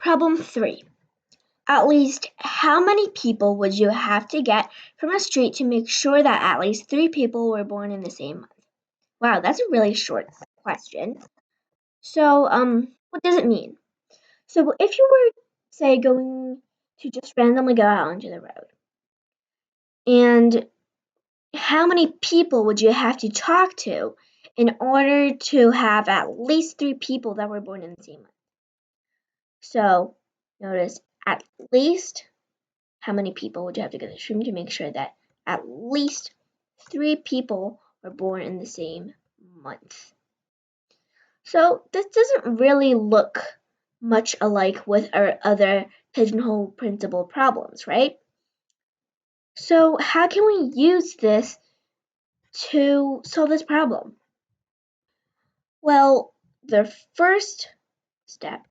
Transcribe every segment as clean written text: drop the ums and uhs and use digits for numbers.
Problem 3. At least how many people would you have to get from a street to make sure that at least 3 people were born in the same month? Wow, that's a really short question. So, what does it mean? So, if you were, say, going to just randomly go out onto the road, and how many people would you have to talk to in order to have at least 3 people that were born in the same month? So, notice at least how many people would you have to go to the stream to make sure that at least 3 people were born in the same month? So this doesn't really look much alike with our other pigeonhole principle problems, right? So how can we use this to solve this problem? Well, the first step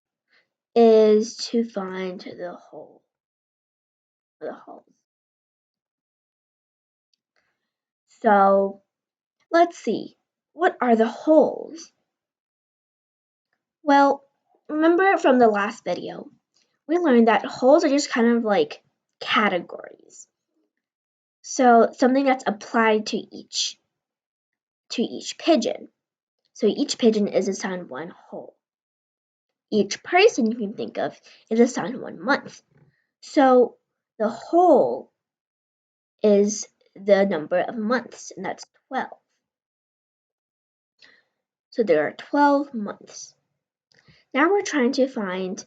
is to find the holes. So let's see, what are the holes? Well, remember from the last video, we learned that holes are just kind of like categories. So something that's applied to each pigeon. So each pigeon is assigned one hole. Each person you can think of is assigned 1 month. So the hole is the number of months, and that's 12. So there are 12 months. Now we're trying to find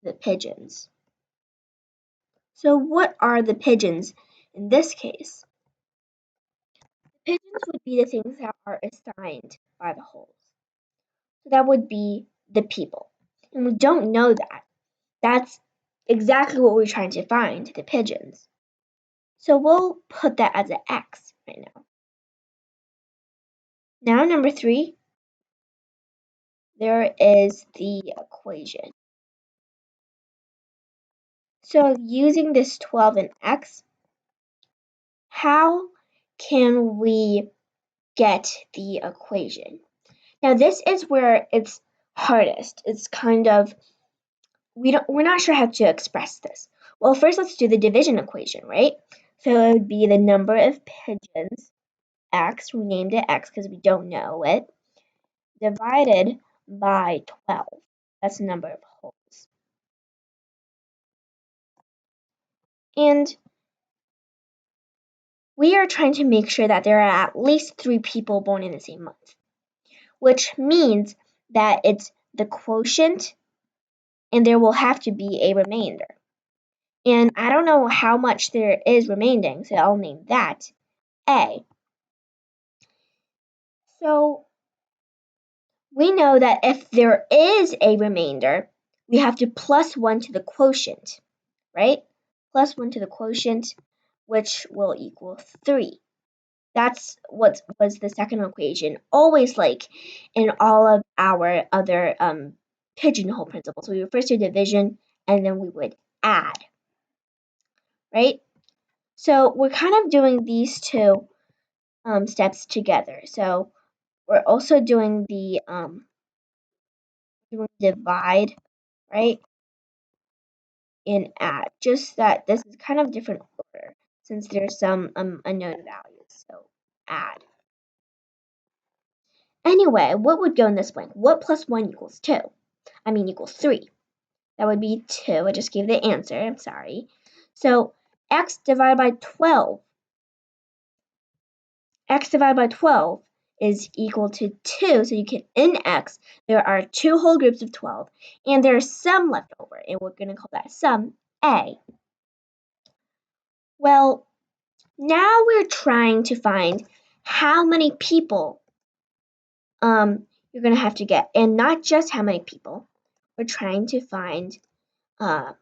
the pigeons. So what are the pigeons in this case? The pigeons would be the things that are assigned by the holes. So that would be the people. And we don't know that. That's exactly what we're trying to find, the pigeons. So we'll put that as an X right now. Now, number 3, there is the equation. So using this 12 and X, how can we get the equation? Now, this is where it's hardest. It's kind of, we're not sure how to express this. Well, first let's do the division equation, right? So it would be the number of pigeons, X, we named it X because we don't know it, divided by 12. That's the number of holes. And we are trying to make sure that there are at least 3 people born in the same month, which means that it's the quotient and there will have to be a remainder. And I don't know how much there is remaining, so I'll name that A. So we know that if there is a remainder, we have to plus 1 to the quotient, right? Plus 1 to the quotient, which will equal 3. That's what was the second equation, always like in all of our other pigeonhole principles. We would first do division, and then we would add, right? So we're kind of doing these two steps together. So we're also doing the divide, right, and add. Just that this is kind of different order since there's some unknown values. So add. Anyway, what would go in this blank? What plus 1 equals 2? Equals 3. That would be 2. I just gave the answer. I'm sorry. So x divided by 12. X divided by 12 is equal to 2. So you can, in x, there are 2 whole groups of 12. And there's some left over. And we're going to call that sum A. Well, now we're trying to find how many people you're going to have to get. And not just how many people. We're trying to find at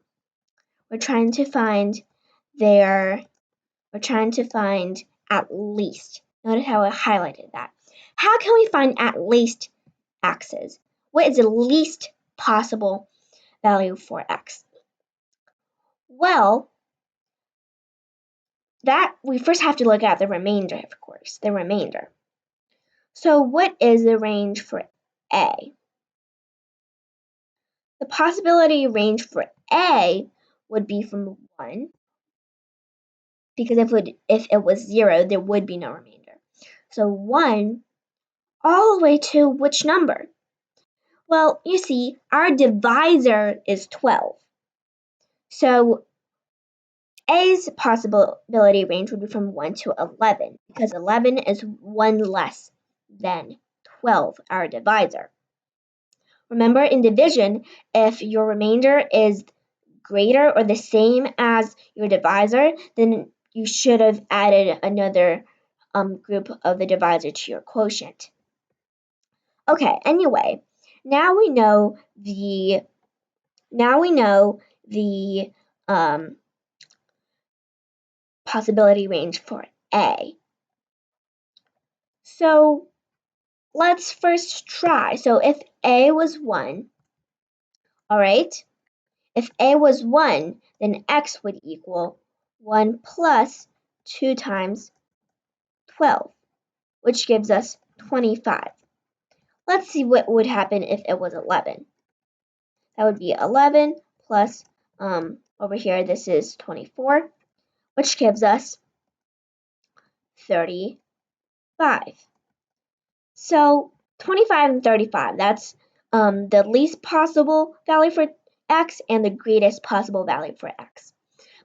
least. Notice how I highlighted that. How can we find at least x's? What is the least possible value for x? Well, that we first have to look at the remainder, of course, the remainder. So what is the range for A? The possibility range for A would be from 1, because if it was 0, there would be no remainder. So 1 all the way to which number? Well, you see, our divisor is 12. So A's possibility range would be from 1 to 11, because 11 is 1 less than 12, our divisor. Remember, in division, if your remainder is greater or the same as your divisor, then you should have added another group of the divisor to your quotient. Okay, anyway, now we know the possibility range for A. So let's first try. So if A was 1, all right, if A was 1, then X would equal 1 plus 2 times 12, which gives us 25. Let's see what would happen if it was 11. That would be 11 plus, over here, this is 24, which gives us 35. So 25 and 35, that's the least possible value for X and the greatest possible value for X.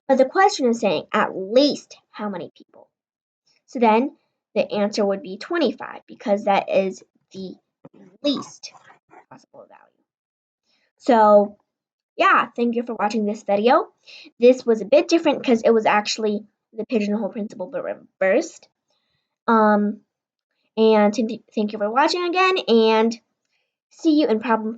But the question is saying at least how many people. So then the answer would be 25, because that is the least possible value. So yeah, thank you for watching this video. This was a bit different because it was actually the pigeonhole principle but reversed. And thank you for watching again, and see you in problem